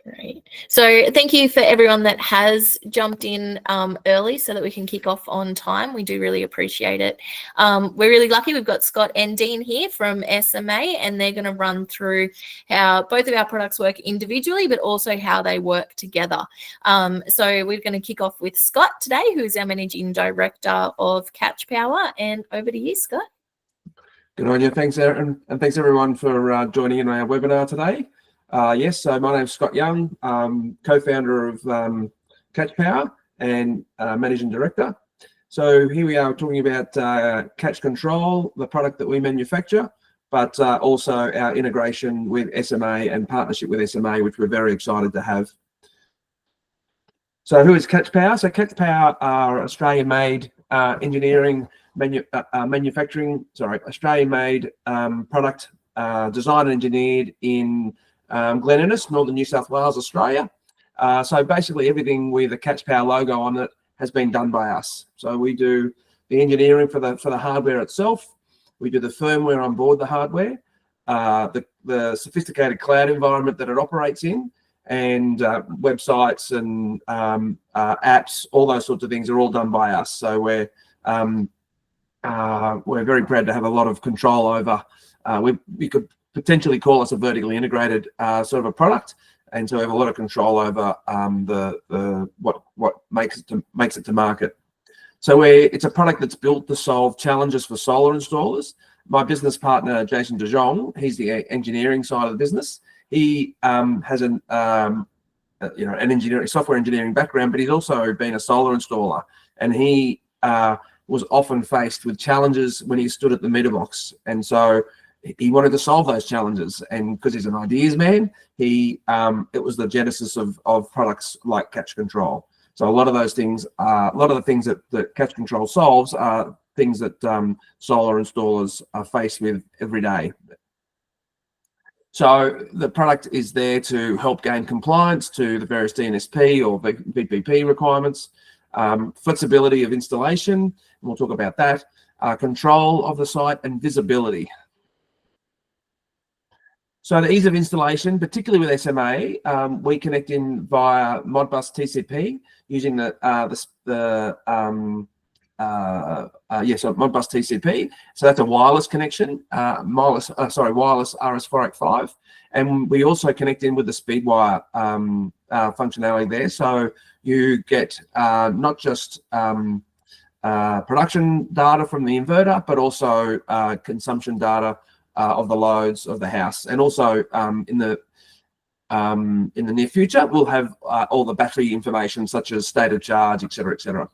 Great. So thank you for everyone that has jumped in early so that we can kick off on time. We do really appreciate it. We're really lucky. We've got Scott and Dean here from SMA, and they're going to run through how both of our products work individually, but also how they work together. So we're going to kick off with Scott today, who's our Managing Director of CATCH Power. And over to you, Scott. Good on you. Thanks, Aaron. And thanks, everyone, for joining in our webinar today. Yes, so my name's Scott Young, co-founder of CATCH Power and Managing Director. So here we are talking about CATCH Control, the product that we manufacture, but also our integration with SMA and partnership with SMA, which we're very excited to have. So who is CATCH Power? So CATCH Power are Australian-made Australian-made product designed and engineered in Glen Innes, Northern New South Wales, Australia. So basically everything with the CATCH Power logo on it has been done by us. So we do the engineering for the hardware itself. We do the firmware on board the hardware, the sophisticated cloud environment that it operates in, and websites and apps, all those sorts of things are all done by us. So we're very proud to have a lot of control over. We could potentially call us a vertically integrated sort of a product, and so we have a lot of control over what makes it to market. So it's a product that's built to solve challenges for solar installers. My business partner Jason De Jong, he's the engineering side of the business. He has an software engineering background, but he's also been a solar installer, and he was often faced with challenges when he stood at the meter box, and so he wanted to solve those challenges, and because he's an ideas man, it was the genesis of products like CATCH Control. So a lot of those things, a lot of the things that CATCH Control solves are things that solar installers are faced with every day. So the product is there to help gain compliance to the various DNSP or VPP requirements, flexibility of installation, and we'll talk about that, control of the site, and visibility. So the ease of installation, particularly with SMA, we connect in via Modbus TCP using Modbus TCP. So that's a wireless connection, wireless RS485, and we also connect in with the SpeedWire functionality there. So you get not just production data from the inverter, but also consumption data of the loads of the house, and also in the near future we'll have all the battery information such as state of charge, etc., etc.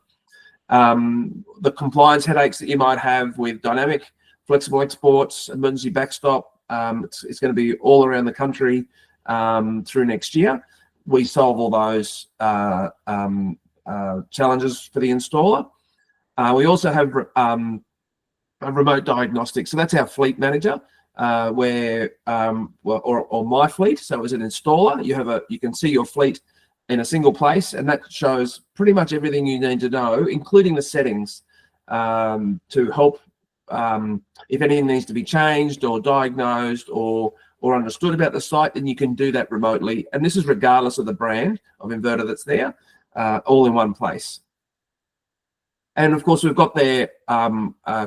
The compliance headaches that you might have with dynamic flexible exports, emergency backstop, it's going to be all around the country through next year. We solve all those challenges for the installer. We also have a remote diagnostic. So that's our fleet manager, or my fleet. So as an installer, you can see your fleet in a single place, and that shows pretty much everything you need to know, including the settings, to help if anything needs to be changed or diagnosed or understood about the site, then you can do that remotely. And this is regardless of the brand of inverter that's there, all in one place. And of course, we've got their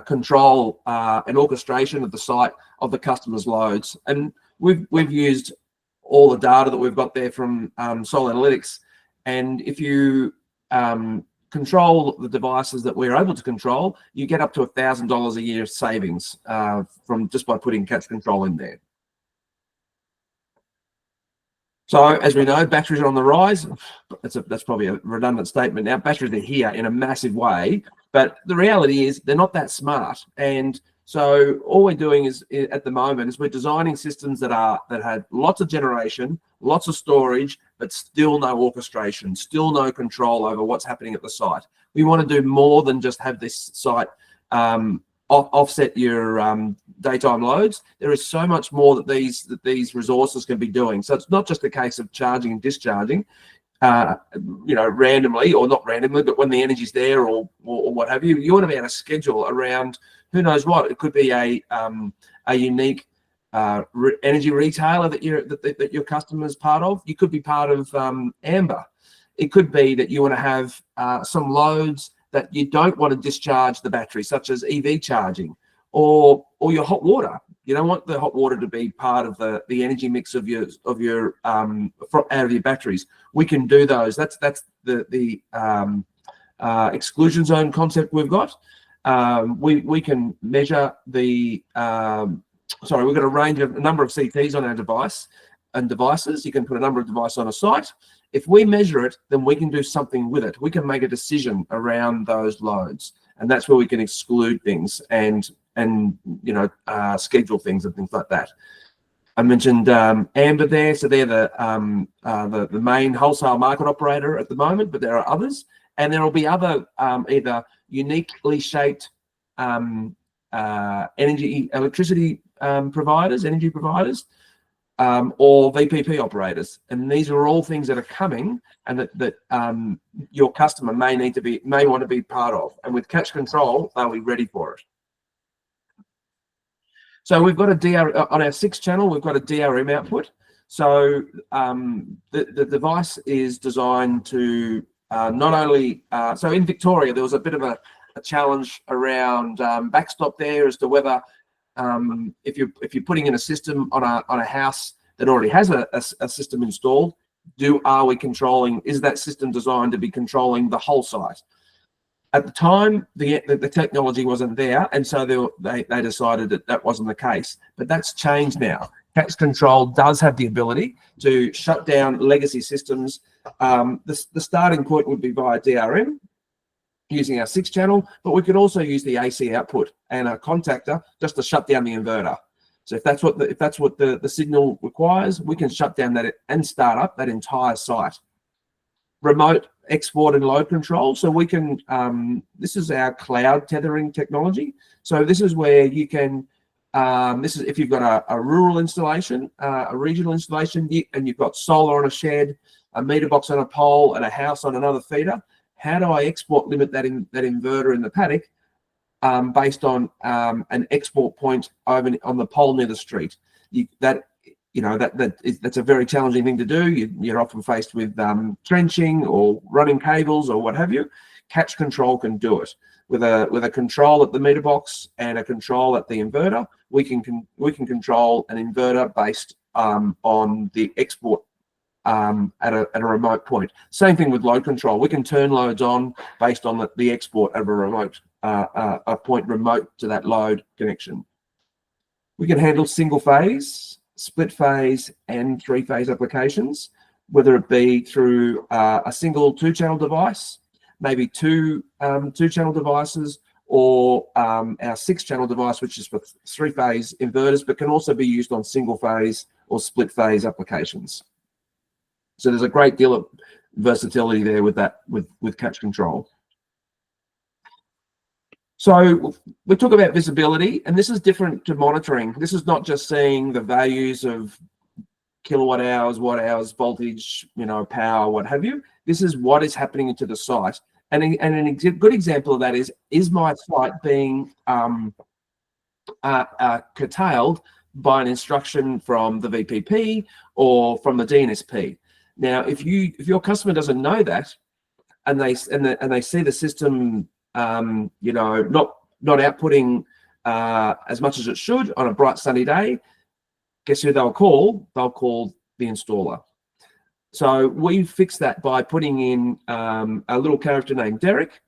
control and orchestration of the site of the customer's loads. And we've used all the data that we've got there from Solar Analytics. And if you control the devices that we're able to control, you get up to $1,000 a year savings from just by putting CATCH Control in there. So as we know, batteries are on the rise. That's probably a redundant statement now. Batteries are here in a massive way, but the reality is they're not that smart. And so all we're doing is at the moment is we're designing systems that had lots of generation, lots of storage, but still no orchestration, still no control over what's happening at the site. We want to do more than just have this site offset your daytime loads. There is so much more that these resources can be doing. So it's not just a case of charging and discharging, randomly, or not randomly, but when the energy's there or what have you. You want to be able to schedule around who knows what. It could be a unique energy retailer that that your customer is part of. You could be part of Amber. It could be that you want to have some loads that you don't want to discharge the battery, such as EV charging, or your hot water. You don't want the hot water to be part of the energy mix of your out of your batteries. We can do those. That's the exclusion zone concept we've got. We can measure the we've got a number of CTs on our device and devices. You can put a number of devices on a site. If we measure it, then we can do something with it. We can make a decision around those loads, and that's where we can exclude things and schedule things and things like that. I mentioned Amber there, so they're the main wholesale market operator at the moment, but there are others, and there will be other either uniquely shaped electricity providers, energy providers, or VPP operators, and these are all things that are coming, and that your customer may want to be part of. And with Catch Control, they'll be ready for it. So we've got a DR on our 6 channel. We've got a DRM output. So the device is designed to not only so in Victoria there was a bit of a challenge around backstop there as to whether if you're putting in a system on a house that already has a system installed, are we controlling? Is that system designed to be controlling the whole site? At the time, the technology wasn't there, and so they decided that wasn't the case. But that's changed now. Catch Control does have the ability to shut down legacy systems. The starting point would be via DRM, using our 6 channel, but we could also use the AC output and a contactor just to shut down the inverter. So if that's what the signal requires, we can shut down that and start up that entire site. Remote export and load control. So we can, this is our cloud tethering technology. So this is where you can, this is if you've got a rural installation, a regional installation, and you've got solar on a shed, a meter box on a pole, and a house on another feeder. How do I export limit that inverter in the paddock based on an export point over on the pole near the street? That's a very challenging thing to do. You're often faced with trenching or running cables or what have you. Catch Control can do it with a control at the meter box and a control at the inverter. We can control an inverter based on the export at a remote point. Same thing with load control. We can turn loads on based on the export of a remote a point remote to that load connection. We can handle single phase, split phase, and 3-phase applications, whether it be through a single 2-channel device, maybe two channel devices, or our 6-channel device, which is for 3-phase inverters, but can also be used on single phase or split phase applications. So there's a great deal of versatility there with that, with Catch Control. So we talk about visibility, and this is different to monitoring. This is not just seeing the values of kilowatt hours, watt hours, voltage, power, what have you. This is what is happening to the site. And a good example of that is my site being curtailed by an instruction from the VPP or from the DNSP. Now, if your customer doesn't know that, and they see the system, not outputting as much as it should on a bright sunny day, guess who they'll call? They'll call the installer. So we fix that by putting in a little character named Derek,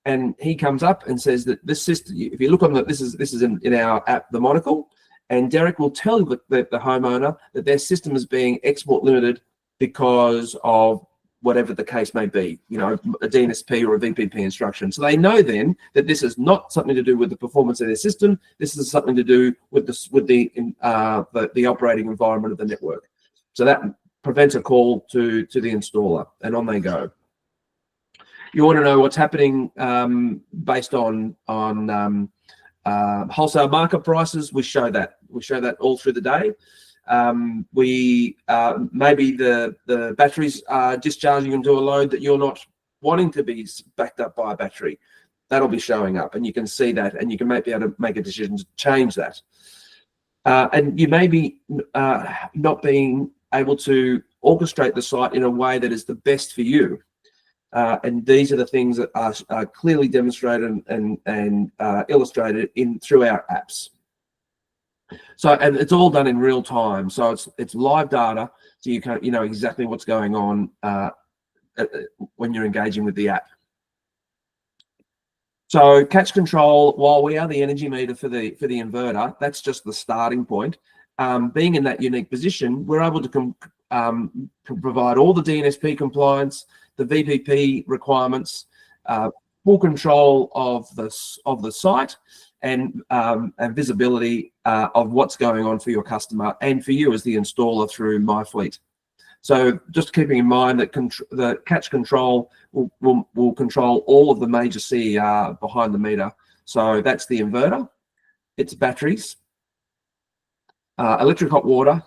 and he comes up and says that this system. If you look on this is in our app, the Monocle, and Derek will tell the homeowner that their system is being export limited because of whatever the case may be, a DNSP or a VPP instruction. So they know then that this is not something to do with the performance of their system. This is something to do with the operating environment of the network. So that prevents a call to the installer, and on they go. You want to know what's happening based on wholesale market prices? We show that. We show that all through the day. Maybe the batteries are discharging into a load that you're not wanting to be backed up by a battery. That'll be showing up, and you can see that, and you can be able to make a decision to change that. And you may be not being able to orchestrate the site in a way that is the best for you. And these are the things that are clearly demonstrated and illustrated through our apps. So, and it's all done in real time. So it's live data, so you know exactly what's going on when you're engaging with the app. So CATCH Control, while we are the energy meter for the inverter, that's just the starting point. Being in that unique position, we're able to provide all the DNSP compliance, the VPP requirements, full control of the site, and visibility of what's going on for your customer and for you as the installer through MyFleet. So just keeping in mind that the CATCH Control will control all of the major CER behind the meter. So that's the inverter, its batteries, electric hot water,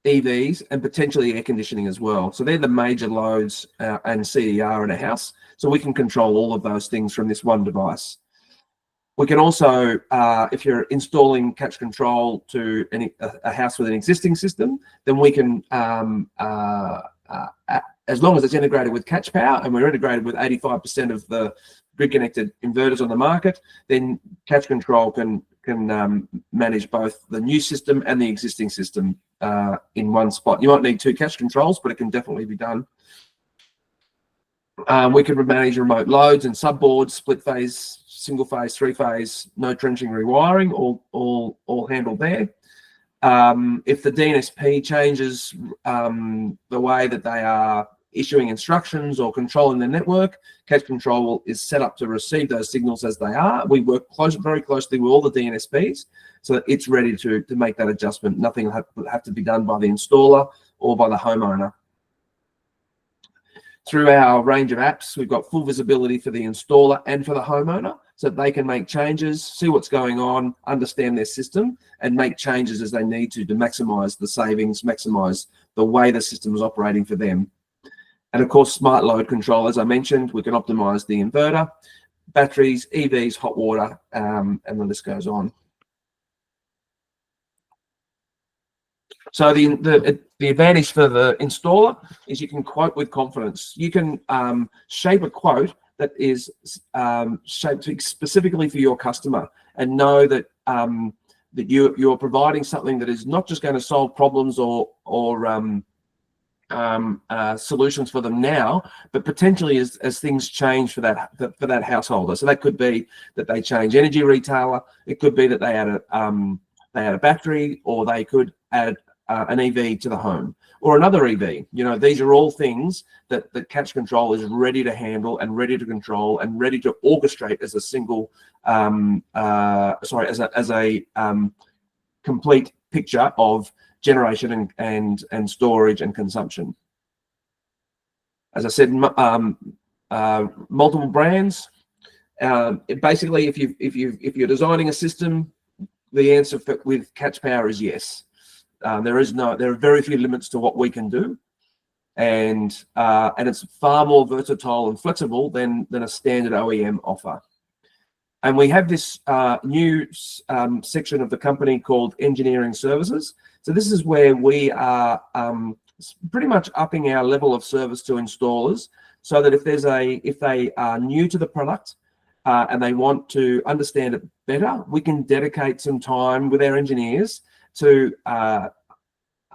EVs, and potentially air conditioning as well. So they're the major loads and CER in a house. So we can control all of those things from this one device. We can also, if you're installing CATCH Control to a house with an existing system, then we can, as long as it's integrated with CATCH Power, and we're integrated with 85% of the grid-connected inverters on the market, then CATCH Control can manage both the new system and the existing system in one spot. You might need 2 CATCH Controls, but it can definitely be done. We can manage remote loads and subboards, split phase, single phase, 3-phase, no trenching, rewiring, all handled there. If the DNSP changes the way that they are issuing instructions or controlling the network, CATCH Control is set up to receive those signals as they are. We work very closely with all the DNSPs so that it's ready to make that adjustment. Nothing will have to be done by the installer or by the homeowner. Through our range of apps, we've got full visibility for the installer and for the homeowner, so they can make changes, see what's going on, understand their system, and make changes as they need to maximize the savings, maximize the way the system is operating for them. And of course, smart load control, as I mentioned, we can optimize the inverter, batteries, EVs, hot water, and the list goes on. So the advantage for the installer is you can quote with confidence. You can shape a quote that is shaped specifically for your customer, and know that that you're providing something that is not just going to solve problems or solutions for them now, but potentially as things change for that householder. So that could be that they change energy retailer. It could be that they add a battery, or they could add an EV to the home, or another EV. You know, these are all things that the CATCH Control is ready to handle and ready to control and ready to orchestrate as a single, as a complete picture of generation and storage and consumption. As I said, multiple brands. Basically, if you're designing a system, the answer with CATCH Power is yes. There are very few limits to what we can do, and it's far more versatile and flexible than a standard OEM offer. And we have this new section of the company called Engineering Services. So this is where we are pretty much upping our level of service to installers, so that if they are new to the product and they want to understand it better, we can dedicate some time with our engineers to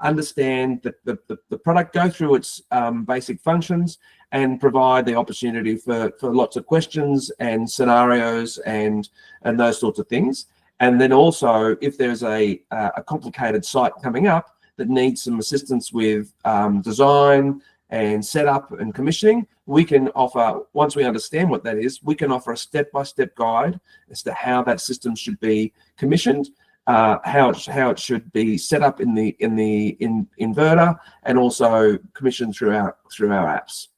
understand the product, go through its basic functions, and provide the opportunity for lots of questions and scenarios and those sorts of things. And then also, if there's a complicated site coming up that needs some assistance with design and setup and commissioning, we can offer, once we understand what that is, we can offer a step-by-step guide as to how that system should be commissioned, how it should be set up in the inverter, and also commissioned through our apps.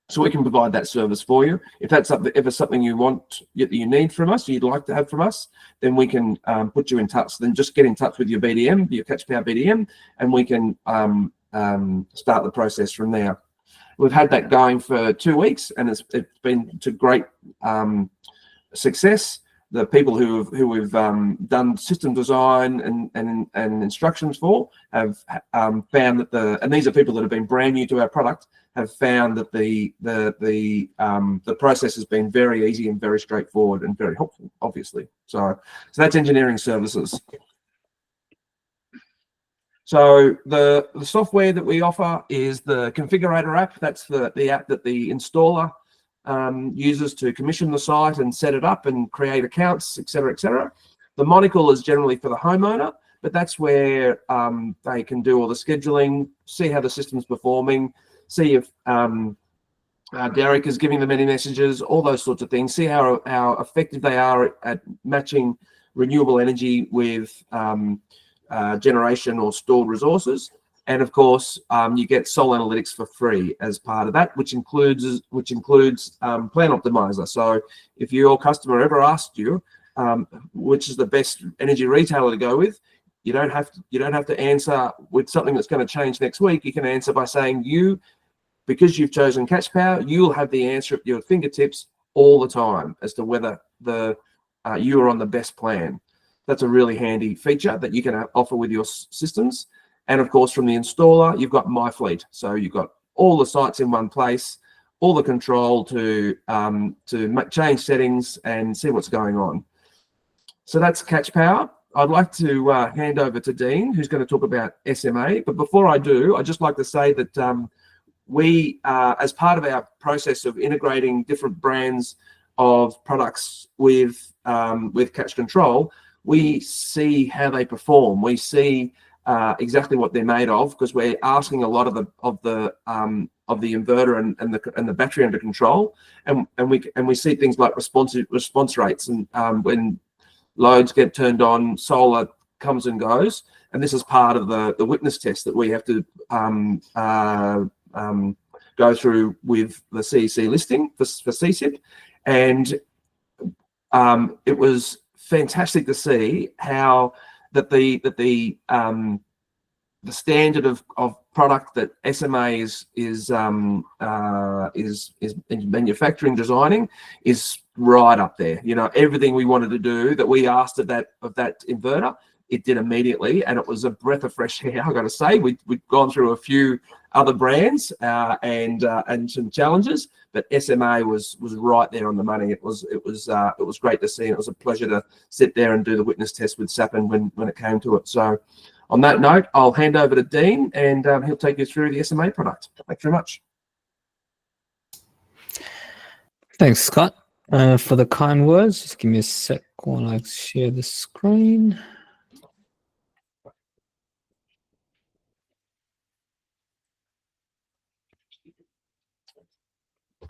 So we can provide that service for you. If that's something you want, you need from us, you'd like to have from us, then we can put you in touch. Then just get in touch with your BDM, your CATCH Power BDM, and we can start the process from there. We've had that going for 2 weeks, and it's been to great success. the people who we've done system design and instructions for have found that and these are people that have been brand new to our product, have found that the process has been very easy and very straightforward and very helpful, obviously. So that's engineering services. So the software that we offer is the configurator app. That's the app that the installer uses to commission the site and set it up and create accounts, etc., etc. The monocle is generally for the homeowner, but that's where they can do all the scheduling, see how the system's performing, see if Derek is giving them any messages, all those sorts of things, see how effective they are at matching renewable energy with generation or stored resources. And of course, you get Sol Analytics for free as part of that, which includes Plan Optimizer. So if your customer ever asked you which is the best energy retailer to go with, you don't have to answer with something that's going to change next week. You can answer by saying because you've chosen CATCH Power, you'll have the answer at your fingertips all the time as to whether you are on the best plan. That's a really handy feature that you can offer with your systems. And of course, from the installer, you've got My Fleet. So you've got all the sites in one place, all the control to change settings and see what's going on. So that's CATCH Power. I'd like to hand over to Dean, who's going to talk about SMA. But before I do, I'd just like to say that we, as part of our process of integrating different brands of products with CATCH Control, we see how they perform. We see exactly what they're made of, because we're asking a lot of the inverter and the battery under control, and we see things like response rates, and when loads get turned on, solar comes and goes, and this is part of the witness test that we have to go through with the CEC listing for CSIP, and it was fantastic to see how that the standard of product that SMA is manufacturing, designing, is right up there. You know, everything we wanted to do that we asked of that inverter, it did immediately, and it was a breath of fresh air. I got to say, we'd gone through a few other brands and some challenges, but SMA was right there on the money. It was great to see, and it was a pleasure to sit there and do the witness test with Sapin when it came to it. So, on that note, I'll hand over to Dean, and he'll take you through the SMA product. Thanks very much. Thanks, Scott, for the kind words. Just give me a sec while I share the screen.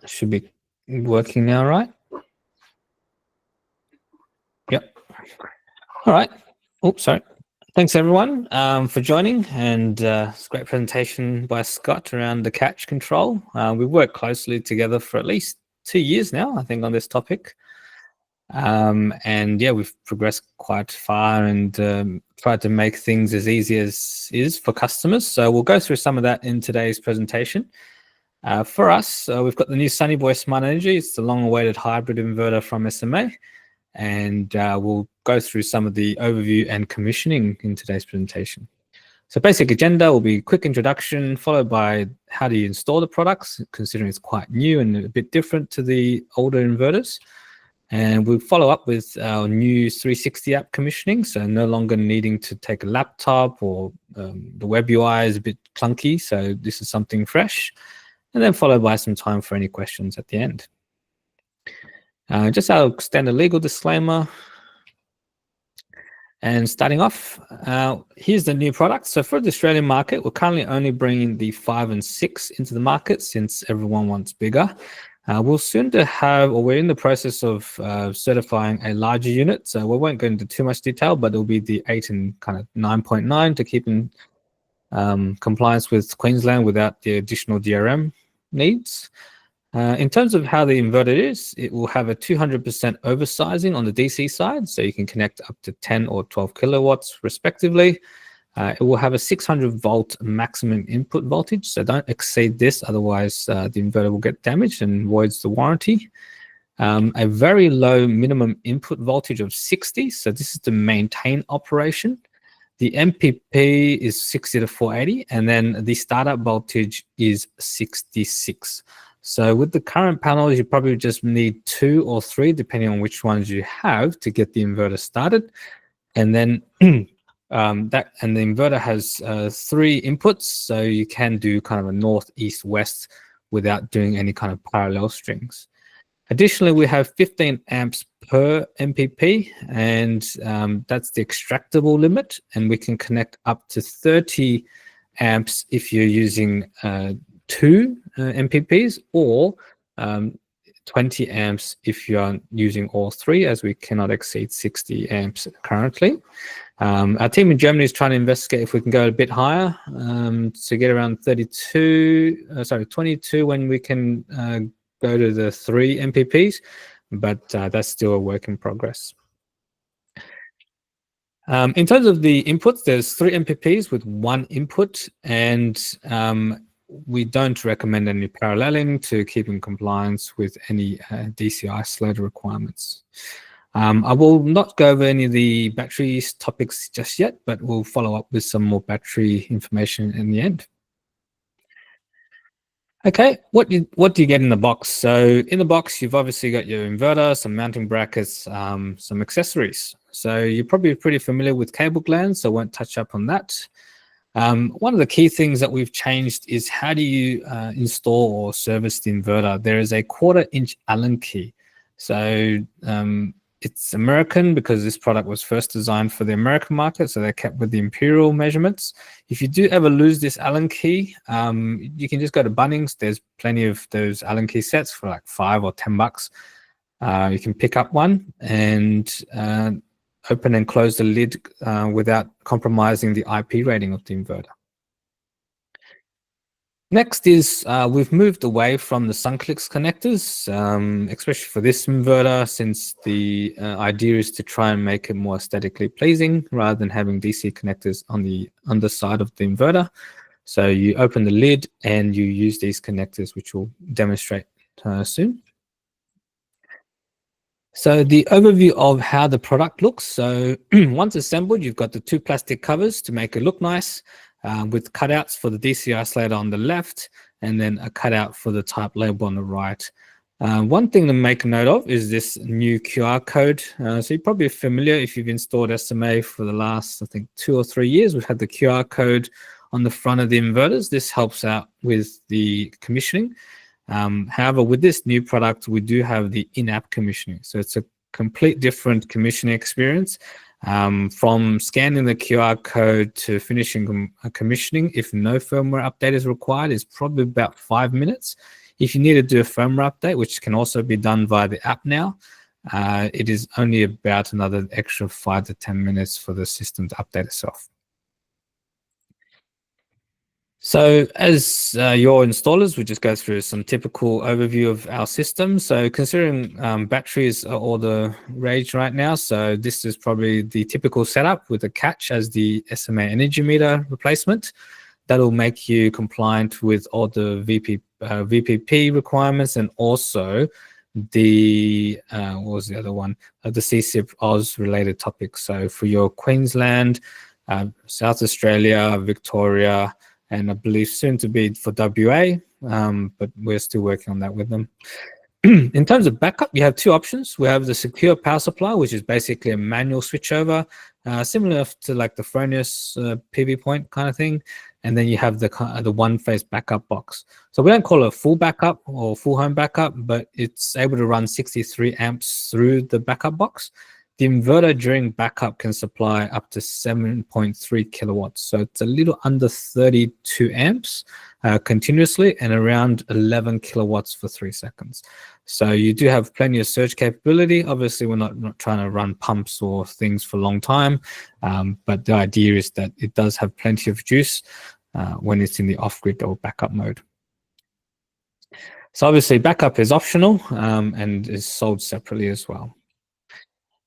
Should be working now, right? Yep. All right. Oops, sorry. Thanks, everyone, for joining, and it's a great presentation by Scott around the CATCH control. We've worked closely together for at least 2 years now, I think, on this topic. And yeah, we've progressed quite far and tried to make things as easy as is for customers. So we'll go through some of that in today's presentation. For us, we've got the new Sunny Boy Smart Energy. It's the long-awaited hybrid inverter from SMA. And we'll go through some of the overview and commissioning in today's presentation. So basic agenda will be a quick introduction, followed by how do you install the products, considering it's quite new and a bit different to the older inverters. And we'll follow up with our new 360 app commissioning, so no longer needing to take a laptop, or the web UI is a bit clunky, so this is something fresh. And then followed by some time for any questions at the end. Just our standard legal disclaimer. And starting off, here's the new product. So for the Australian market, we're currently only bringing the 5 and 6 into the market, since everyone wants bigger. We'll soon we're in the process of certifying a larger unit. So we won't go into too much detail, but it'll be the 8 and kind of 9.9 to keep in compliance with Queensland without the additional DRM needs. In terms of how the inverter is, it will have a 200% oversizing on the DC side, so you can connect up to 10 or 12 kilowatts respectively. It will have a 600 volt maximum input voltage, so don't exceed this, otherwise the inverter will get damaged and voids the warranty. a very low minimum input voltage of 60. So this is to maintain operation. The MPP is 60 to 480, and then the startup voltage is 66. So with the current panels, you probably just need 2 or 3, depending on which ones you have, to get the inverter started. And then the inverter has 3 inputs, so you can do kind of a north, east, west without doing any kind of parallel strings. Additionally, we have 15 amps per MPP, and that's the extractable limit, and we can connect up to 30 amps if you're using 2 MPPs, or 20 amps if you're using all 3, as we cannot exceed 60 amps currently. Our team in Germany is trying to investigate if we can go a bit higher to get around 22 when we can go to the 3 MPPs, but that's still a work in progress. In terms of the inputs, there's 3 MPPs with 1 input, and we don't recommend any paralleling to keep in compliance with any DC isolator requirements. I will not go over any of the battery topics just yet, but we'll follow up with some more battery information in the end. Okay, what do you get in the box? So in the box, you've obviously got your inverter, some mounting brackets, some accessories. So you're probably pretty familiar with cable glands, so I won't touch up on that. One of the key things that we've changed is how do you install or service the inverter. There is a 1/4-inch Allen key. So it's American because this product was first designed for the American market, so they kept with the imperial measurements. If you do ever lose this Allen key, you can just go to Bunnings. There's plenty of those Allen key sets for like $5 or $10. You can pick up one and open and close the lid without compromising the IP rating of the inverter. Next is we've moved away from the Sunclicks connectors, especially for this inverter, since the idea is to try and make it more aesthetically pleasing rather than having DC connectors on the underside of the inverter. So you open the lid and you use these connectors, which we'll demonstrate soon. So the overview of how the product looks. So once assembled, you've got the 2 plastic covers to make it look nice, with cutouts for the DC isolator on the left, and then a cutout for the type label on the right. One thing to make a note of is this new QR code. So you're probably familiar if you've installed SMA for the last, I think, 2 or 3 years. We've had the QR code on the front of the inverters. This helps out with the commissioning. However, with this new product, we do have the in-app commissioning. So it's a complete different commissioning experience. From scanning the QR code to finishing commissioning, if no firmware update is required, is probably about 5 minutes. If you need to do a firmware update, which can also be done via the app now, it is only about another extra 5 to 10 minutes for the system to update itself. So as your installers, we just go through some typical overview of our system. So considering batteries are all the rage right now, so this is probably the typical setup with a CATCH as the SMA energy meter replacement. That'll make you compliant with all the VPP requirements, and also the what was the other one? The CCIP Oz related topics. So for your Queensland, South Australia, Victoria, and I believe soon to be for WA, but we're still working on that with them. In terms of backup, you have 2 options. We have the secure power supply, which is basically a manual switchover, similar to like the Fronius PV point kind of thing. And then you have the one-phase backup box. So we don't call it a full backup or full home backup, but it's able to run 63 amps through the backup box. The inverter during backup can supply up to 7.3 kilowatts. So it's a little under 32 amps continuously, and around 11 kilowatts for 3 seconds. So you do have plenty of surge capability. Obviously, we're not trying to run pumps or things for a long time, but the idea is that it does have plenty of juice when it's in the off-grid or backup mode. So obviously, backup is optional and is sold separately as well.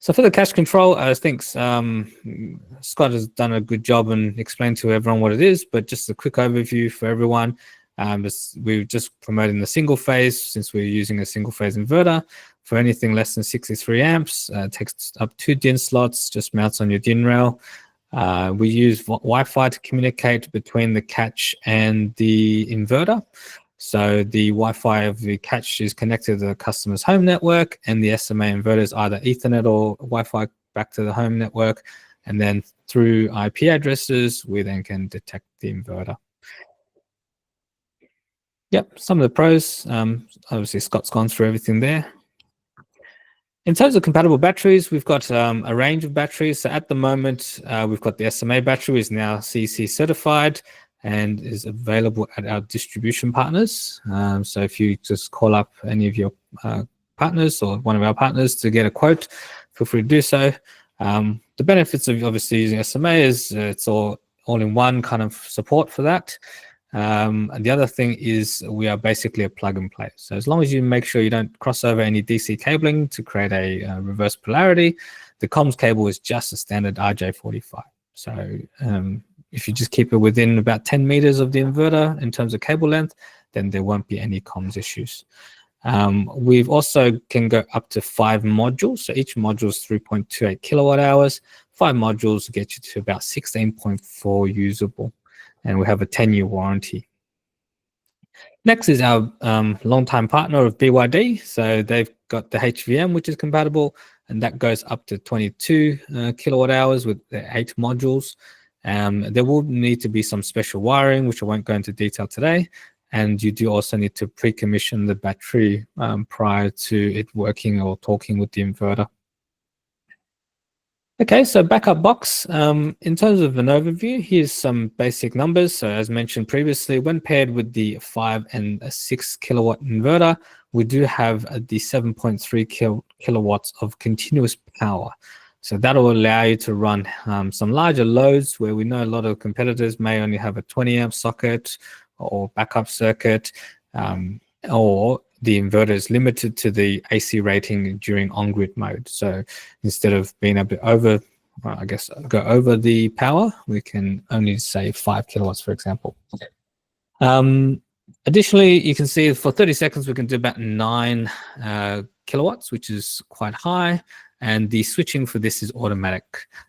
So for the CATCH control, I think Scott has done a good job and explained to everyone what it is, but just a quick overview for everyone. We're just promoting the single phase since we're using a single phase inverter. For anything less than 63 amps, takes up 2 DIN slots, just mounts on your DIN rail. We use Wi-Fi to communicate between the CATCH and the inverter. So the Wi-Fi of the CATCH is connected to the customer's home network, and the SMA inverter is either Ethernet or Wi-Fi back to the home network. And then through IP addresses, we then can detect the inverter. Yep, some of the pros. Obviously, Scott's gone through everything there. In terms of compatible batteries, we've got a range of batteries. So at the moment, we've got the SMA battery is now CC certified and is available at our distribution partners. So if you just call up any of your partners or one of our partners to get a quote, feel free to do so. The benefits of obviously using SMA is it's all in one kind of support for that. And the other thing is we are basically a plug and play. So as long as you make sure you don't cross over any DC cabling to create a reverse polarity, the comms cable is just a standard RJ45. So if you just keep it within about 10 meters of the inverter in terms of cable length, then there won't be any comms issues. We've also can go up to 5 modules. So each module is 3.28 kilowatt hours. 5 modules get you to about 16.4 usable. And we have a 10-year warranty. Next is our longtime partner of BYD. So they've got the HVM, which is compatible, and that goes up to 22 kilowatt hours with the 8 modules. There will need to be some special wiring, which I won't go into detail today. And you do also need to pre-commission the battery prior to it working or talking with the inverter. Okay, so backup box. In terms of an overview, here's some basic numbers. So as mentioned previously, when paired with the 5 and 6 kilowatt inverter, we do have the 7.3 kilowatts of continuous power. So that will allow you to run some larger loads where we know a lot of competitors may only have a 20 amp socket or backup circuit, or the inverter is limited to the AC rating during on-grid mode. So instead of being able to go over the power, we can only say 5 kilowatts, for example. Additionally, you can see for 30 seconds, we can do about 9 kilowatts, which is quite high. And the switching for this is automatic.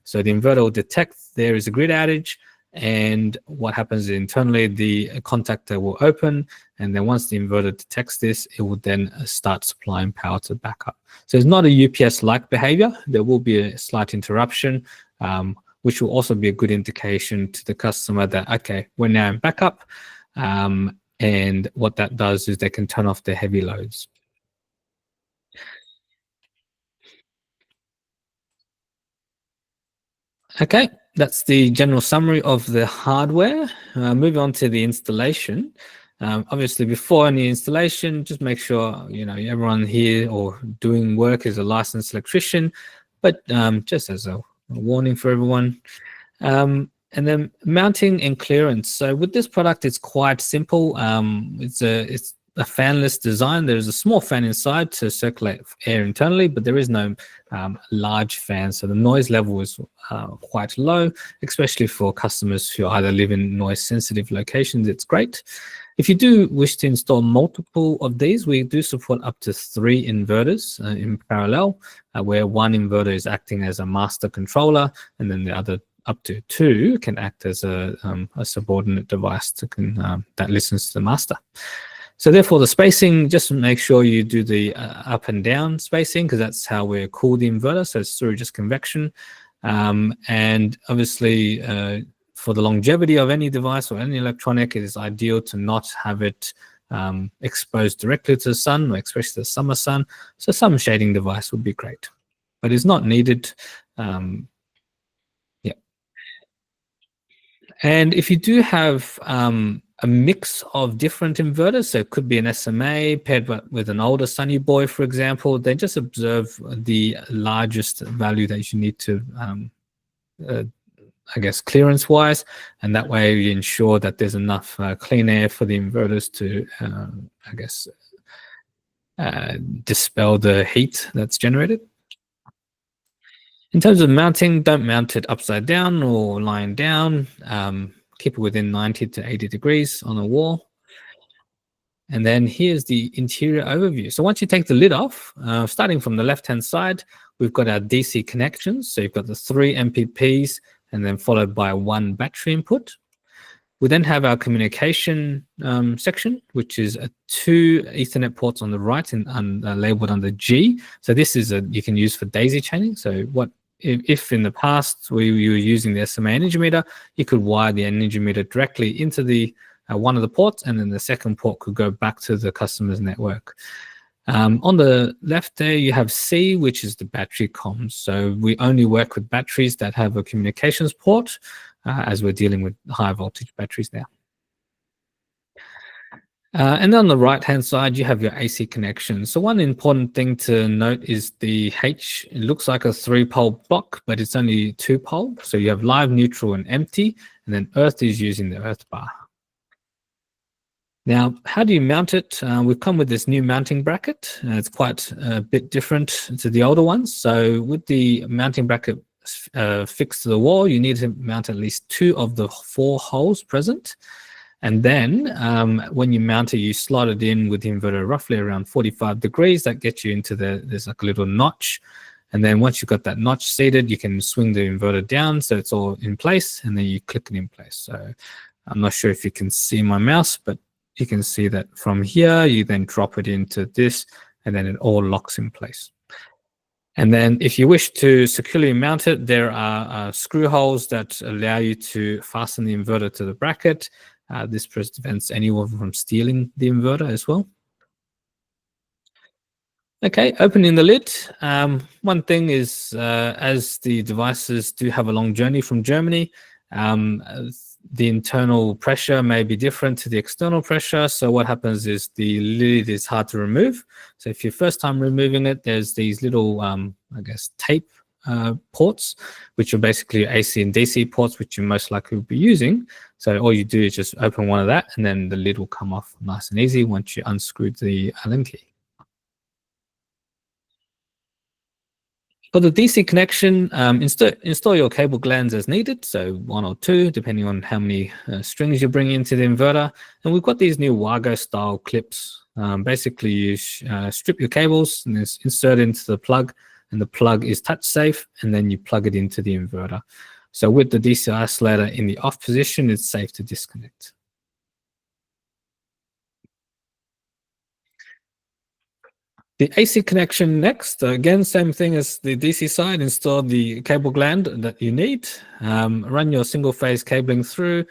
So the inverter will detect there is a grid outage, and what happens internally, the contactor will open, and then once the inverter detects this, it will then start supplying power to backup. So it's not a UPS-like behavior. There will be a slight interruption, which will also be a good indication to the customer that, okay, we're now in backup. And what that does is they can turn off their heavy loads. Okay, that's the general summary of the hardware. Moving on to the installation. Obviously, before any installation, just make sure everyone here or doing work is a licensed electrician. But just as a warning for everyone. And then mounting and clearance. So with this product, it's quite simple. It's a fanless design. There's a small fan inside to circulate air internally, but there is no large fan. So the noise level is quite low, especially for customers who either live in noise sensitive locations. It's great. If you do wish to install multiple of these, we do support up to 3 inverters in parallel, where one inverter is acting as a master controller, and then the other up to 2 can act as a subordinate device that listens to the master. So therefore, the spacing, just make sure you do the up and down spacing, because that's how we cool the inverter. So it's through just convection. And obviously, for the longevity of any device or any electronic, it is ideal to not have it exposed directly to the sun, or especially the summer sun. So some shading device would be great, but it's not needed. Yeah. And if you do have a mix of different inverters, so it could be an SMA paired with an older Sunny Boy, for example, then just observe the largest value that you need to, clearance-wise, and that way you ensure that there's enough clean air for the inverters to, dispel the heat that's generated. In terms of mounting, don't mount it upside down or lying down. Keep it within 90 to 80 degrees on the wall. And then here's the interior overview. So once you take the lid off, starting from the left-hand side, we've got our DC connections. So you've got the 3 MPPs and then followed by 1 battery input. We then have our communication section, which is 2 Ethernet ports on the right and labeled under G. So this is you can use for daisy chaining. So if in the past we were using the SMA energy meter, you could wire the energy meter directly into the one of the ports, and then the second port could go back to the customer's network. On the left there, you have C, which is the battery comms. So we only work with batteries that have a communications port, as we're dealing with high voltage batteries now. And on the right-hand side, you have your AC connection. So one important thing to note is the H. It looks like a 3-pole block, but it's only 2-pole. So you have live, neutral, and empty, and then earth is using the earth bar. Now, how do you mount it? We've come with this new mounting bracket. It's quite a bit different to the older ones. So with the mounting bracket fixed to the wall, you need to mount at least 2 of the 4 holes present. And then when you mount it, you slot it in with the inverter roughly around 45 degrees. That gets you into there's like a little notch. And then once you've got that notch seated, you can swing the inverter down so it's all in place, and then you click it in place. So I'm not sure if you can see my mouse, but you can see that from here, you then drop it into this, and then it all locks in place. And then if you wish to securely mount it, there are screw holes that allow you to fasten the inverter to the bracket. This prevents anyone from stealing the inverter as well. Okay, opening the lid. One thing is, as the devices do have a long journey from Germany, the internal pressure may be different to the external pressure. So what happens is the lid is hard to remove. So if you're first time removing it, there's these little, I guess, tape ports, which are basically AC and DC ports, which you most likely will be using. So all you do is just open one of that, and then the lid will come off nice and easy once you unscrew the Allen key. For the DC connection, install your cable glands as needed, so 1 or 2, depending on how many strings you're bringing into the inverter. And we've got these new Wago style clips. Basically, you strip your cables and then insert it into the plug, and the plug is touch safe, and then you plug it into the inverter. So with the DC isolator in the off position, it's safe to disconnect. The AC connection next, again, same thing as the DC side. Install the cable gland that you need. Run your single phase cabling through.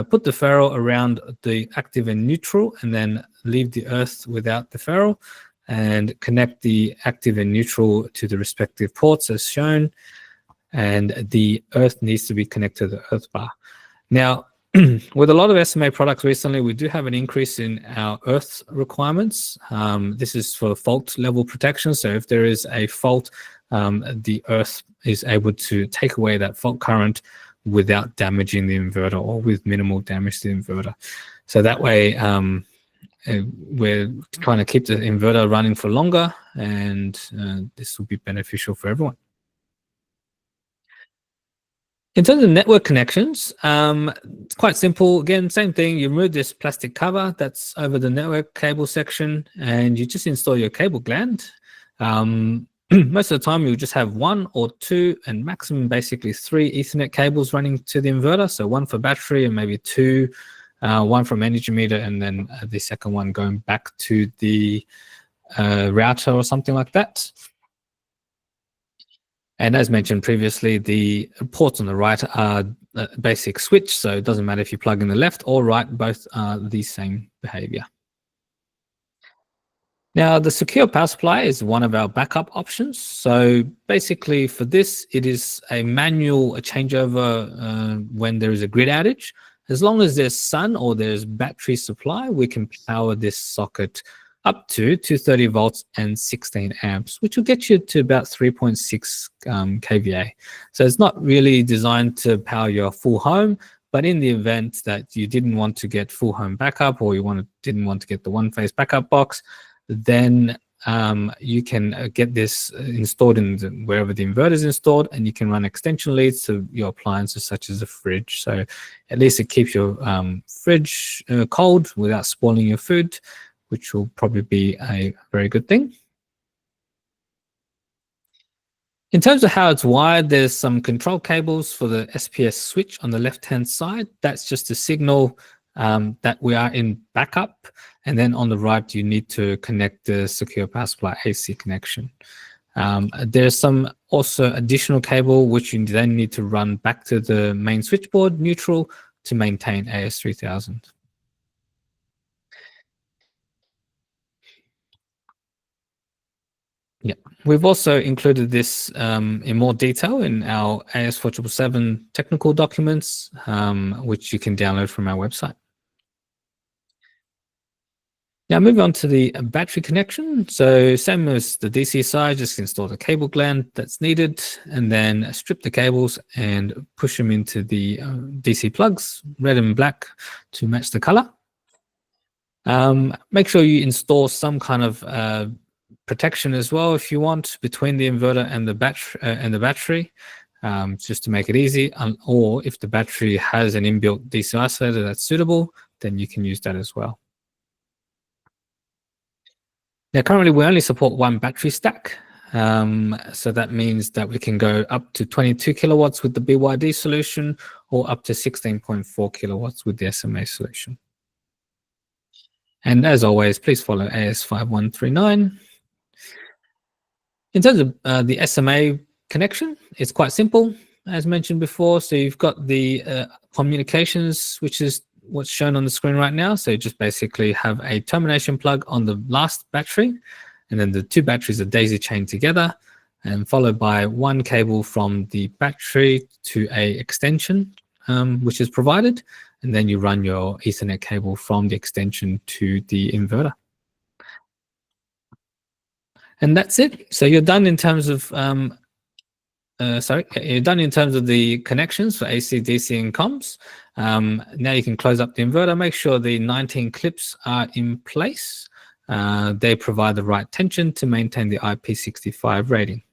Put the ferrule around the active and neutral, and then leave the earth without the ferrule, and connect the active and neutral to the respective ports as shown. And the earth needs to be connected to the earth bar. Now, with a lot of SMA products recently, we do have an increase in our earth requirements. This is for fault level protection. So if there is a fault, the earth is able to take away that fault current without damaging the inverter, or with minimal damage to the inverter. So that way, we're trying to keep the inverter running for longer, and this will be beneficial for everyone. In terms of network connections, it's quite simple. Again, same thing. You remove this plastic cover that's over the network cable section, and you just install your cable gland. Most of the time, you'll just have 1 or 2, and maximum basically 3 Ethernet cables running to the inverter. So 1 for battery, and maybe 2, 1 from energy meter, and then the second one going back to the router or something like that. And as mentioned previously, the ports on the right are a basic switch, so it doesn't matter if you plug in the left or right, both are the same behavior. Now, the secure power supply is one of our backup options. So basically for this, it is a manual changeover when there is a grid outage. As long as there's sun or there's battery supply, we can power this socket up to 230 volts and 16 amps, which will get you to about 3.6 kVA. So it's not really designed to power your full home, but in the event that you didn't want to get full home backup, or you didn't want to get the one-phase backup box, then you can get this installed in wherever the inverter is installed, and you can run extension leads to your appliances such as a fridge. So at least it keeps your fridge cold without spoiling your food. which will probably be a very good thing. In terms of how it's wired, there's some control cables for the SPS switch on the left-hand side. That's just a signal that we are in backup. And then on the right, you need to connect the secure power supply AC connection. There's some also additional cable which you then need to run back to the main switchboard neutral to maintain AS3000. Yeah, we've also included this in more detail in our AS4777 technical documents, which you can download from our website. Now moving on to the battery connection. So same as the DC side, just install the cable gland that's needed and then strip the cables and push them into the DC plugs, red and black to match the color. Make sure you install some kind of protection as well if you want between the inverter and the battery, just to make it easy. Or if the battery has an inbuilt DC isolator that's suitable, then you can use that as well. Now, currently, we only support one battery stack. So that means that we can go up to 22 kilowatts with the BYD solution or up to 16.4 kilowatts with the SMA solution. And as always, please follow AS5139. In terms of the SMA connection, it's quite simple, as mentioned before. So you've got the communications, which is what's shown on the screen right now. So you just basically have a termination plug on the last battery, and then the two batteries are daisy chained together, and followed by one cable from the battery to a extension, which is provided, and then you run your Ethernet cable from the extension to the inverter. And that's it. So you're done in terms of you're done in terms of the connections for AC, DC, and comms. Now you can close up the inverter. Make sure the 19 clips are in place. They provide the right tension to maintain the IP65 rating.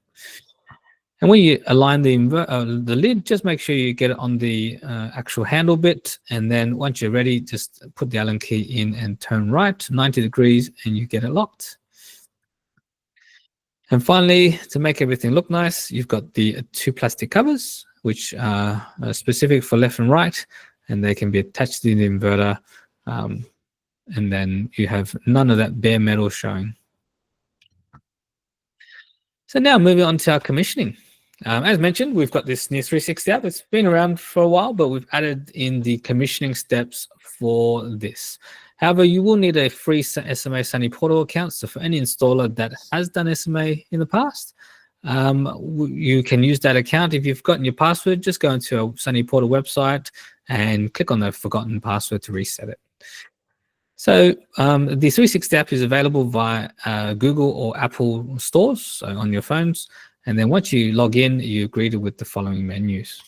And when you align the lid, just make sure you get it on the actual handle bit. And then once you're ready, just put the Allen key in and turn right 90 degrees, and you get it locked. And finally, to make everything look nice, you've got the two plastic covers, which are specific for left and right, and they can be attached to the inverter. And then you have none of that bare metal showing. So now moving on to our commissioning. As mentioned, we've got this new 360 app. It's been around for a while, but we've added in the commissioning steps for this. However, you will need a free SMA Sunny Portal account. So for any installer that has done SMA in the past, you can use that account. If you've forgotten your password, just go into a Sunny Portal website and click on the forgotten password to reset it. So the 360 app is available via Google or Apple stores, so on your phones. And then once you log in, you're greeted with the following menus.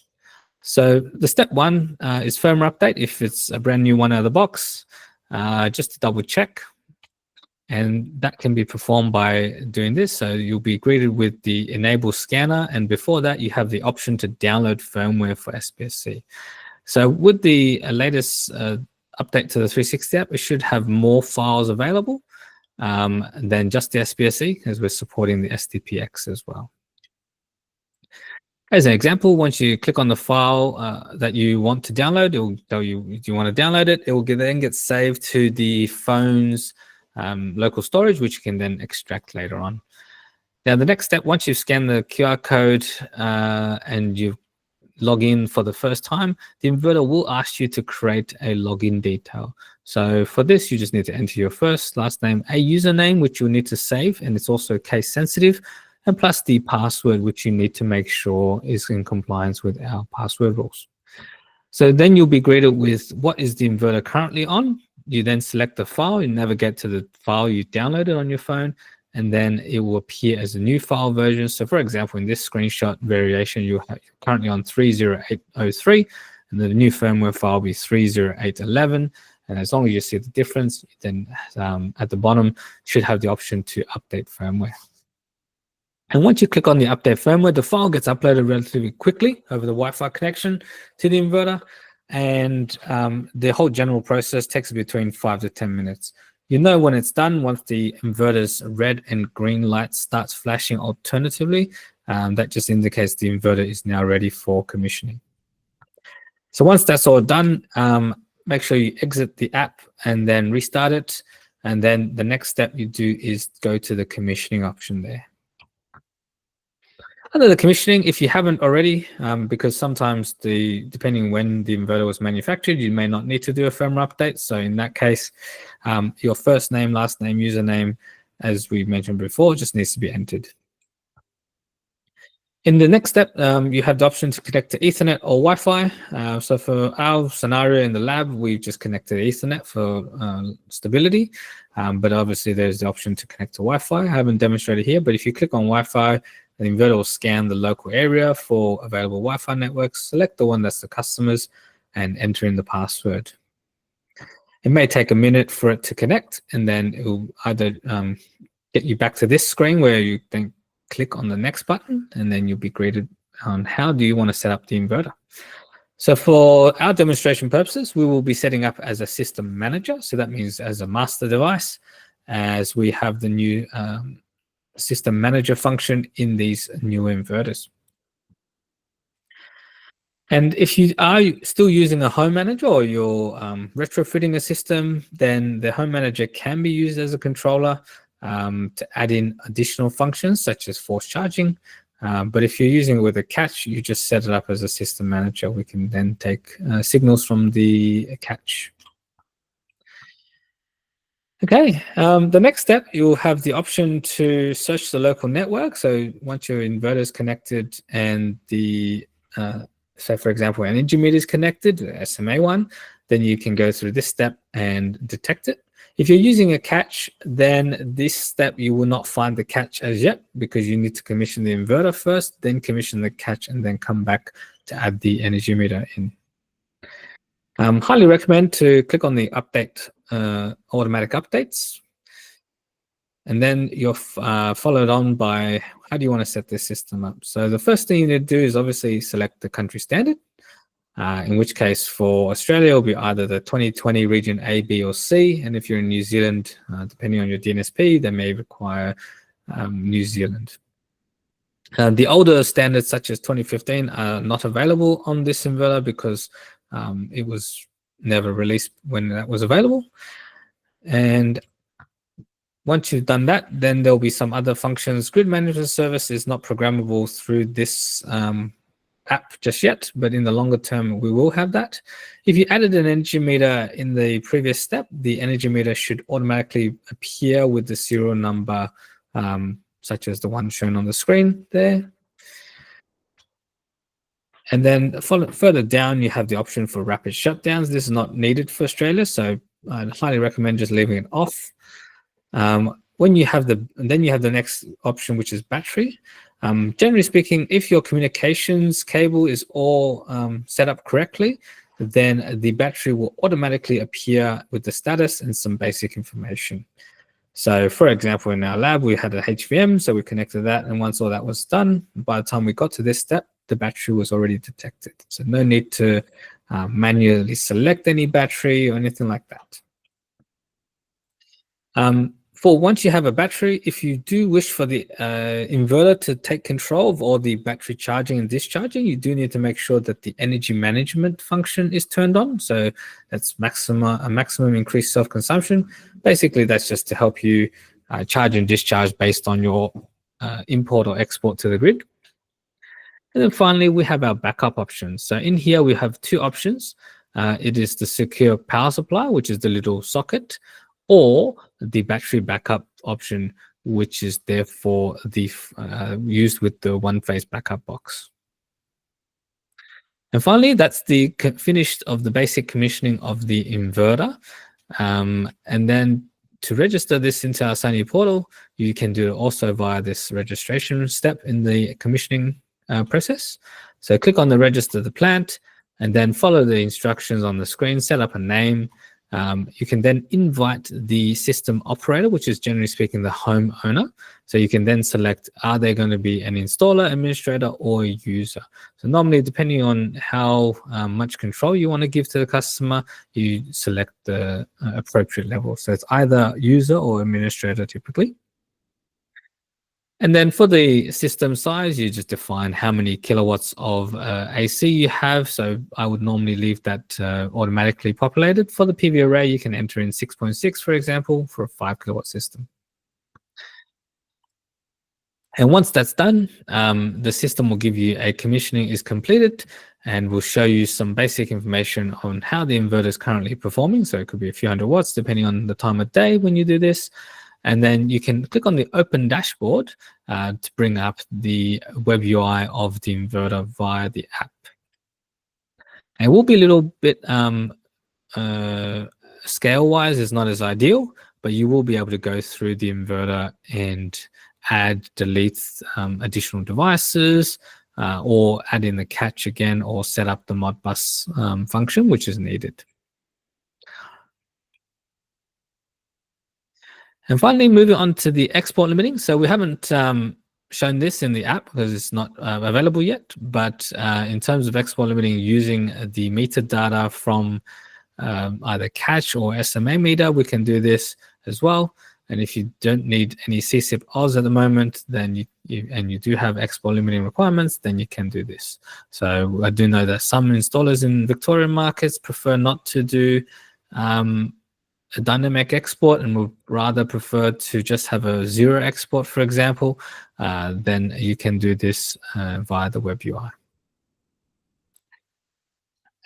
So the step one is firmware update. If it's a brand new one out of the box, just to double check. And that can be performed by doing this. So you'll be greeted with the enable scanner. And before that, you have the option to download firmware for SPSC. So with the latest update to the 360 app, it should have more files available than just the SPSC, as we're supporting the SDPX as well. As an example, once you click on the file that you want to download, it will tell you if you want to download it. It will then get saved to the phone's local storage, which you can then extract later on. Now, the next step, once you've scanned the QR code and you log in for the first time, the inverter will ask you to create a login detail. So for this, you just need to enter your first, last name, a username, which you'll need to save, and it's also case sensitive, and plus the password, which you need to make sure is in compliance with our password rules. So then you'll be greeted with what is the inverter currently on. You then select the file, you navigate to the file you downloaded on your phone, and then it will appear as a new file version. So for example, in this screenshot variation, you're currently on 30803, and the new firmware file will be 30811. And as long as you see the difference, then at the bottom should have the option to update firmware. And once you click on the update firmware, the file gets uploaded relatively quickly over the Wi-Fi connection to the inverter. And the whole general process takes between 5 to 10 minutes. You know when it's done once the inverter's red and green light starts flashing alternatively. That just indicates the inverter is now ready for commissioning. So once that's all done, make sure you exit the app and then restart it. And then the next step you do is go to the commissioning option there. Under the commissioning, if you haven't already, because sometimes depending when the inverter was manufactured, you may not need to do a firmware update. So in that case, your first name, last name, username, as we mentioned before, just needs to be entered. In the next step, you have the option to connect to Ethernet or Wi-Fi. So for our scenario in the lab, we've just connected to Ethernet for stability. But obviously, there's the option to connect to Wi-Fi. I haven't demonstrated here, but if you click on Wi-Fi, the inverter will scan the local area for available Wi-Fi networks, select the one that's the customer's, and enter in the password. It may take a minute for it to connect, and then it will either get you back to this screen where you then click on the next button, and then you'll be greeted on how do you want to set up the inverter. So for our demonstration purposes, we will be setting up as a system manager. So that means as a master device, as we have the new system manager function in these new inverters. And if you are still using a home manager or you're retrofitting a system, then the home manager can be used as a controller to add in additional functions such as force charging. But if you're using it with a CATCH, you just set it up as a system manager. We can then take signals from the CATCH. Okay, the next step, you'll have the option to search the local network. So once your inverter is connected and the, say for example, energy meter is connected, the SMA one, then you can go through this step and detect it. If you're using a CATCH, then this step you will not find the CATCH as yet because you need to commission the inverter first, then commission the CATCH, and then come back to add the energy meter in. Highly recommend to click on the update, automatic updates, and then you're followed on by how do you want to set this system up. So the first thing you need to do is obviously select the country standard. In which case for Australia, it will be either the 2020 region A, B, or C. And if you're in New Zealand, depending on your DNSP, they may require New Zealand. The older standards, such as 2015, are not available on this inverter because it was never released when that was available. And once you've done that, then there'll be some other functions. Grid management service is not programmable through this app just yet, but in the longer term we will have that. If you added an energy meter in the previous step, the energy meter should automatically appear with the serial number such as the one shown on the screen there. And then further down you have the option for rapid shutdowns. This is not needed for Australia, so I'd highly recommend just leaving it off. When you have then you have the next option, which is battery. Generally speaking, if your communications cable is all set up correctly, then the battery will automatically appear with the status and some basic information. So for example, in our lab, we had a HVM, so we connected that. And once all that was done, by the time we got to this step, the battery was already detected. So no need to manually select any battery or anything like that. For once you have a battery, if you do wish for the inverter to take control of all the battery charging and discharging, you do need to make sure that the energy management function is turned on. So that's a maximum increased self-consumption. Basically, that's just to help you charge and discharge based on your import or export to the grid. And then finally, we have our backup options. So in here, we have two options. It is the secure power supply, which is the little socket, or the battery backup option, which is therefore the used with the one-phase backup box. And finally, that's the finished of the basic commissioning of the inverter. And then to register this into our Sunny portal, you can do it also via this registration step in the commissioning process. So click on the register the plant, and then follow the instructions on the screen, set up a name, You can then invite the system operator, which is generally speaking the homeowner. So you can then select, are they going to be an installer, administrator, or a user? So normally, depending on how much control you want to give to the customer, you select the appropriate level. So it's either user or administrator typically. And then for the system size, you just define how many kilowatts of AC you have. So I would normally leave that automatically populated. For the PV array, you can enter in 6.6, for example, for a 5 kilowatt system. And once that's done, the system will give you a commissioning is completed and will show you some basic information on how the inverter is currently performing. So it could be a few hundred watts, depending on the time of day when you do this. And then you can click on the open dashboard to bring up the web UI of the inverter via the app. And it will be a little bit scale-wise, is not as ideal, but you will be able to go through the inverter and add, delete additional devices, or add in the catch again, or set up the Modbus function, which is needed. And finally, moving on to the export limiting. So we haven't shown this in the app because it's not available yet. But in terms of export limiting, using the meter data from either CATCH or SMA meter, we can do this as well. And if you don't need any CSIP Oz at the moment, then you do have export limiting requirements, then you can do this. So I do know that some installers in Victorian markets prefer not to do a dynamic export and would rather prefer to just have a 0 export, for example. Then you can do this via the web UI.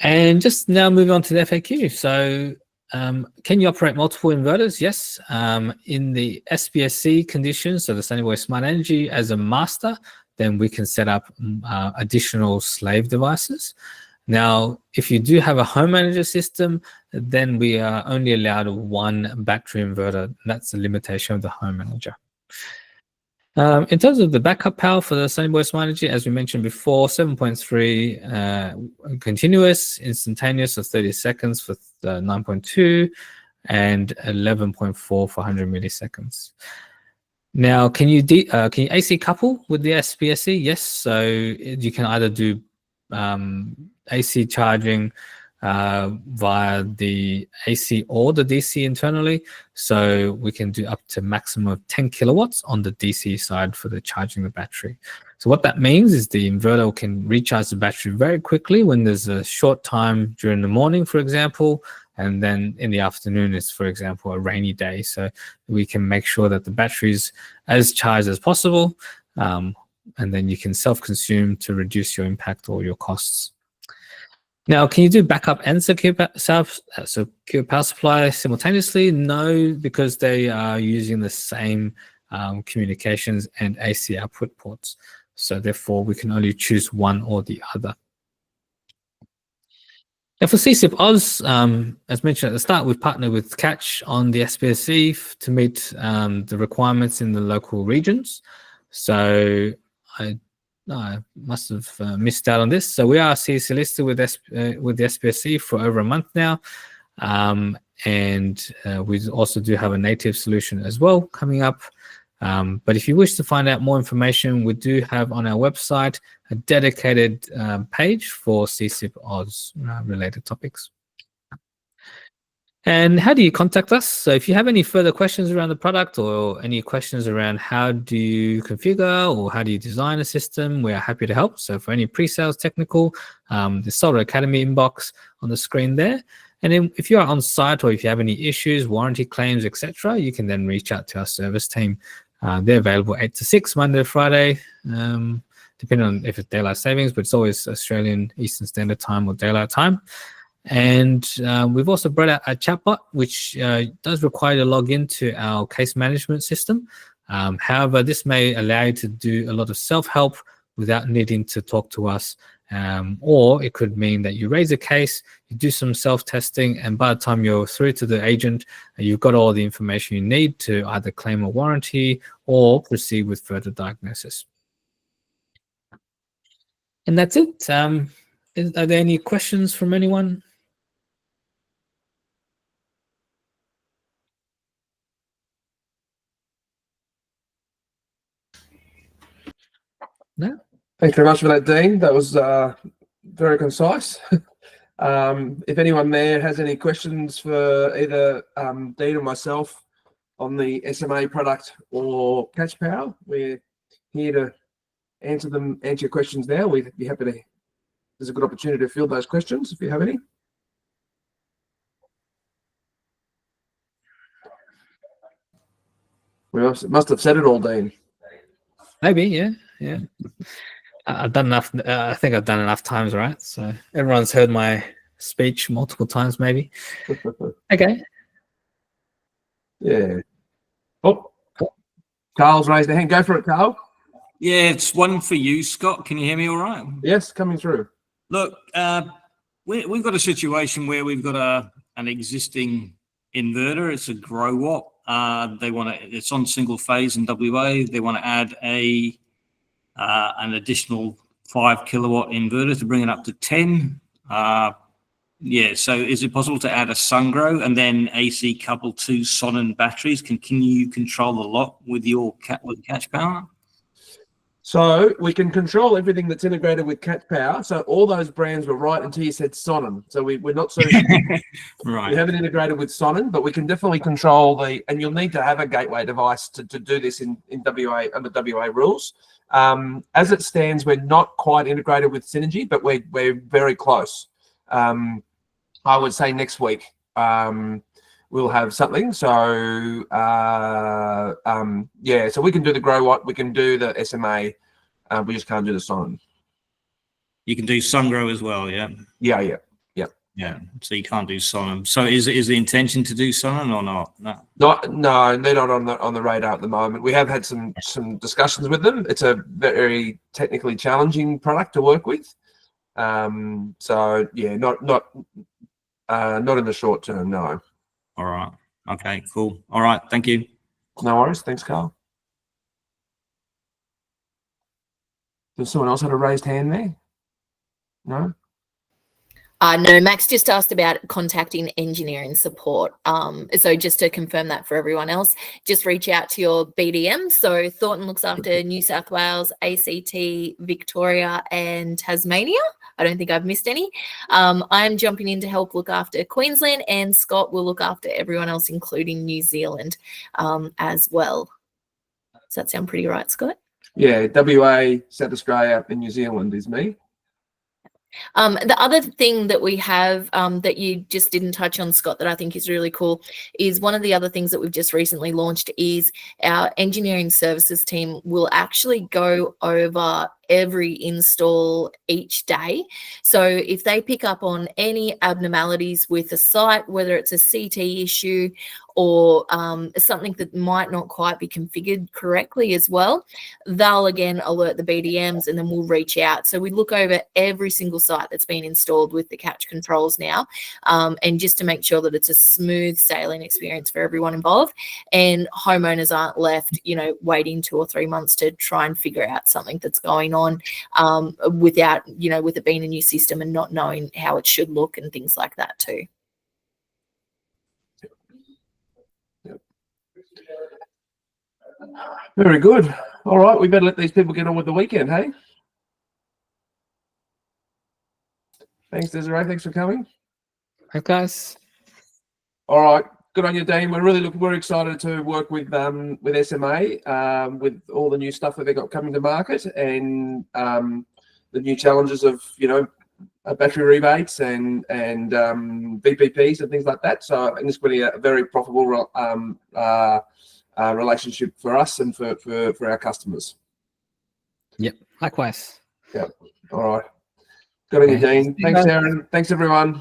And just now moving on to the FAQ. So can you operate multiple inverters? Yes. In the SPSC conditions, so the Sunnyboy Smart Energy as a master, then we can set up additional slave devices. Now, if you do have a home manager system, then we are only allowed 1 battery inverter. That's the limitation of the home manager. In terms of the backup power for the Sunnyboy Smart Energy, as we mentioned before, 7.3 continuous, instantaneous of 30 seconds for 9.2, and 11.4 for 100 milliseconds. Now, can you AC couple with the SPSC? Yes. So you can either do AC charging via the AC or the DC internally. So we can do up to maximum of 10 kilowatts on the DC side for the charging the battery. So what that means is the inverter can recharge the battery very quickly when there's a short time during the morning, for example, and then in the afternoon is, for example, a rainy day. So we can make sure that the battery is as charged as possible, and then you can self-consume to reduce your impact or your costs. Now, can you do backup and secure power supply simultaneously? No, because they are using the same communications and AC output ports. So therefore, we can only choose one or the other. Now for CSIP Oz, as mentioned at the start, we've partnered with CATCH on the SPSC to meet the requirements in the local regions. So I must have missed out on this. So we are CSC listed with the SPSC for over a month now. And we also do have a native solution as well coming up. But if you wish to find out more information, we do have on our website a dedicated page for CSIP Oz related topics. And how do you contact us? So if you have any further questions around the product or any questions around how do you configure or how do you design a system, we are happy to help. So for any pre-sales technical, the Solar Academy inbox on the screen there. And then if you are on site or if you have any issues, warranty claims, etc., you can then reach out to our service team. They're available 8 to 6, Monday to Friday, depending on if it's daylight savings, but it's always Australian Eastern Standard Time or daylight time. And we've also brought out a chatbot, which does require you to log into our case management system. However, this may allow you to do a lot of self-help without needing to talk to us. Or it could mean that you raise a case, you do some self-testing, and by the time you're through to the agent, you've got all the information you need to either claim a warranty or proceed with further diagnosis. And that's it. Are there any questions from anyone? No. Thanks very much for that, Dean. That was very concise. If anyone there has any questions for either Dean or myself on the SMA product or Catch Power, we're here to answer your questions now. We'd be happy to. There's a good opportunity to field those questions if you have any. We must have said it all, Dean. Maybe, yeah. I've done enough. I think I've done enough times, right? So everyone's heard my speech multiple times, maybe. Okay. Yeah. Oh, Carl's raised a hand. Go for it, Carl. Yeah, it's one for you, Scott. Can you hear me all right? Yes, coming through. Look, we've got a situation where we've got an existing inverter. It's a grow watt. It's on single phase in WA. They want to add an additional 5 kilowatt inverter to bring it up to 10. So is it possible to add a SunGrow and then AC couple to Sonnen batteries? Can you control the lot with your Catch Power? So we can control everything that's integrated with Catch Power. So all those brands were right until you said Sonnen. So we're not so right. We haven't integrated with Sonnen, but we can definitely control and you'll need to have a gateway device to do this in WA under WA rules. As it stands, we're not quite integrated with Synergy, but we're very close. I would say next week we'll have something. So so we can do the grow watt, we can do the SMA, we just can't do the Sonnen. You can do SunGrow as well, yeah. Yeah. So you can't do Sonnen. So is the intention to do Sonnen or not? No, they're not on the radar at the moment. We have had some discussions with them. It's a very technically challenging product to work with. So yeah, not in the short term, no. All right. Okay, cool. All right, thank you. No worries. Thanks, Carl. Does someone else have a raised hand there? No? No, Max just asked about contacting engineering support. So just to confirm that for everyone else, just reach out to your BDM. So Thornton looks after New South Wales, ACT, Victoria, and Tasmania. I don't think I've missed any. I'm jumping in to help look after Queensland, and Scott will look after everyone else, including New Zealand as well. Does that sound pretty right, Scott? Yeah, WA, South Australia, and New Zealand is me. The other thing that we have that you just didn't touch on, Scott, that I think is really cool is one of the other things that we've just recently launched is our engineering services team will actually go over every install each day. So if they pick up on any abnormalities with a site, whether it's a CT issue or something that might not quite be configured correctly as well, they'll again alert the BDMs and then we'll reach out. So we look over every single site that's been installed with the Catch controls now, and just to make sure that it's a smooth sailing experience for everyone involved and homeowners aren't left, waiting 2 or 3 months to try and figure out something that's going on without, with it being a new system and not knowing how it should look and things like that too. Very good. All right, we better let these people get on with the weekend, hey? Thanks, Desiree. Thanks for coming. Hey, guys. All right, good on you, Dean. We're excited to work with SMA, with all the new stuff that they got coming to market and the new challenges of battery rebates and VPPs and things like that. So and it's going to be a very profitable relationship for us and for our customers. Yep, likewise. Yep. All right. Good on you, Dean. Thanks, Aaron. Thanks, everyone.